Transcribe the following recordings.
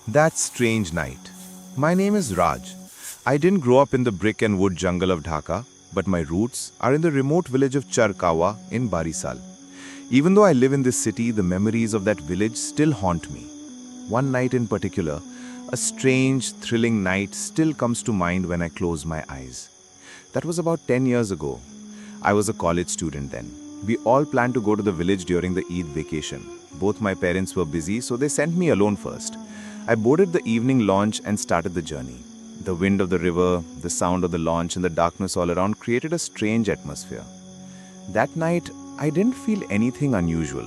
That strange night. My name is Raj. I didn't grow up in the brick and wood jungle of Dhaka, but my roots are in the remote village of Charkawa in Barisal. Even though I live in this city, the memories of that village still haunt me. One night in particular, a strange, thrilling night still comes to mind when I close my eyes. That was about 10 years ago. I was a college student then. We all planned to go to the village during the Eid vacation. Both my parents were busy, so they sent me alone first. I boarded the evening launch and started the journey. The wind of the river, the sound of the launch, and the darkness all around created a strange atmosphere. That night, I didn't feel anything unusual,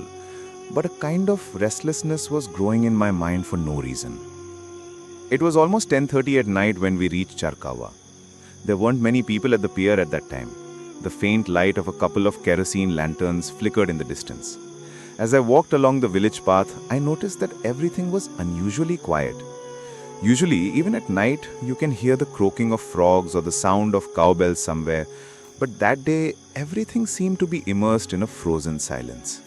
but a kind of restlessness was growing in my mind for no reason. It was almost 10:30 at night when we reached Charkawa. There weren't many people at the pier at that time. The faint light of a couple of kerosene lanterns flickered in the distance. As I walked along the village path, I noticed that everything was unusually quiet. Usually, even at night, you can hear the croaking of frogs or the sound of cowbells somewhere, but that day, everything seemed to be immersed in a frozen silence.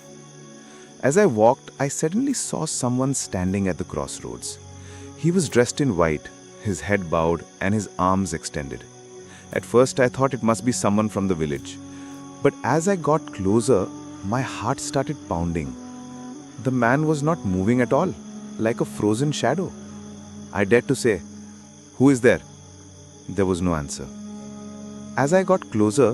As I walked, I suddenly saw someone standing at the crossroads. He was dressed in white, his head bowed, and his arms extended. At first, I thought it must be someone from the village. But as I got closer, my heart started pounding. The man was not moving at all, like a frozen shadow. I dared to say, "Who is there?" There was no answer. As I got closer,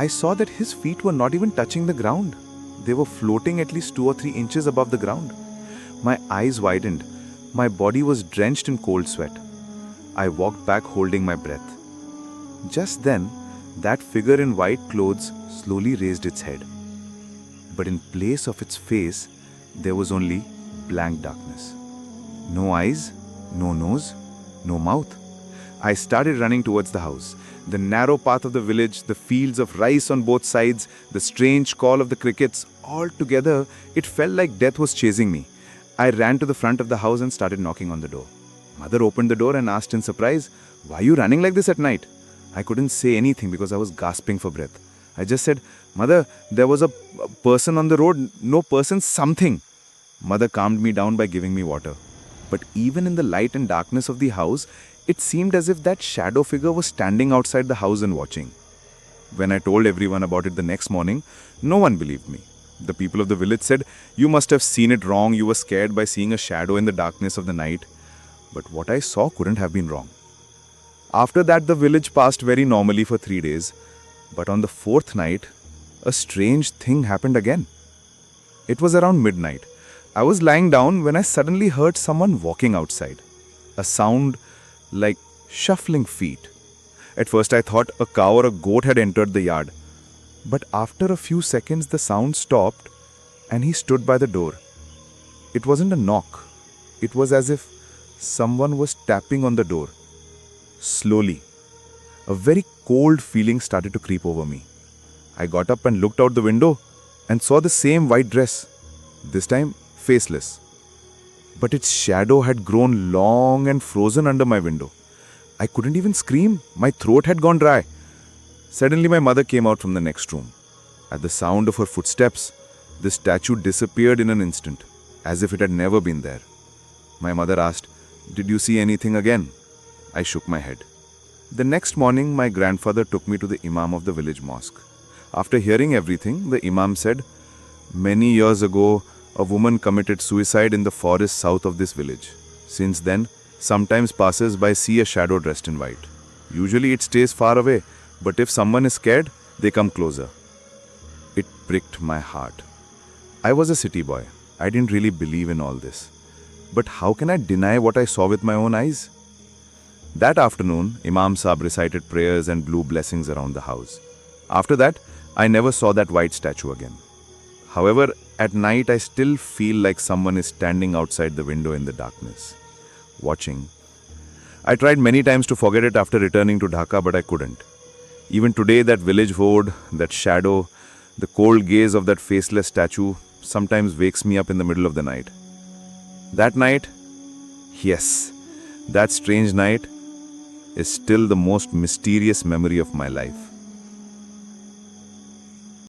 I saw that his feet were not even touching the ground. They were floating at least 2 or 3 inches above the ground. My eyes widened. My body was drenched in cold sweat. I walked back holding my breath. Just then, that figure in white clothes slowly raised its head. But in place of its face, there was only blank darkness. No eyes, no nose, no mouth. I started running towards the house. The narrow path of the village, the fields of rice on both sides, the strange call of the crickets, all together, it felt like death was chasing me. I ran to the front of the house and started knocking on the door. Mother opened the door and asked in surprise, "Why are you running like this at night?" I couldn't say anything because I was gasping for breath. I just said, "Mother, there was a person on the road, no person, something." Mother calmed me down by giving me water. But even in the light and darkness of the house, it seemed as if that shadow figure was standing outside the house and watching. When I told everyone about it the next morning, no one believed me. The people of the village said, "You must have seen it wrong, you were scared by seeing a shadow in the darkness of the night." But what I saw couldn't have been wrong. After that, the village passed very normally for 3 days. But on the 4th night, a strange thing happened again. It was around midnight. I was lying down when I suddenly heard someone walking outside. A sound like shuffling feet. At first I thought a cow or a goat had entered the yard. But after a few seconds the sound stopped and he stood by the door. It wasn't a knock. It was as if someone was tapping on the door. Slowly, a very cold feeling started to creep over me. I got up and looked out the window and saw the same white dress, this time faceless. But its shadow had grown long and frozen under my window. I couldn't even scream. My throat had gone dry. Suddenly my mother came out from the next room. At the sound of her footsteps, the statue disappeared in an instant, as if it had never been there. My mother asked, "Did you see anything again?" I shook my head. The next morning, my grandfather took me to the Imam of the village mosque. After hearing everything, the Imam said, "Many years ago, a woman committed suicide in the forest south of this village. Since then, sometimes passers-by see a shadow dressed in white. Usually it stays far away, but if someone is scared, they come closer." It pricked my heart. I was a city boy. I didn't really believe in all this. But how can I deny what I saw with my own eyes? That afternoon, Imam Saab recited prayers and blew blessings around the house. After that, I never saw that white statue again. However, at night I still feel like someone is standing outside the window in the darkness, watching. I tried many times to forget it after returning to Dhaka, but I couldn't. Even today, that village road, that shadow, the cold gaze of that faceless statue sometimes wakes me up in the middle of the night. That night, yes, that strange night, is still the most mysterious memory of my life.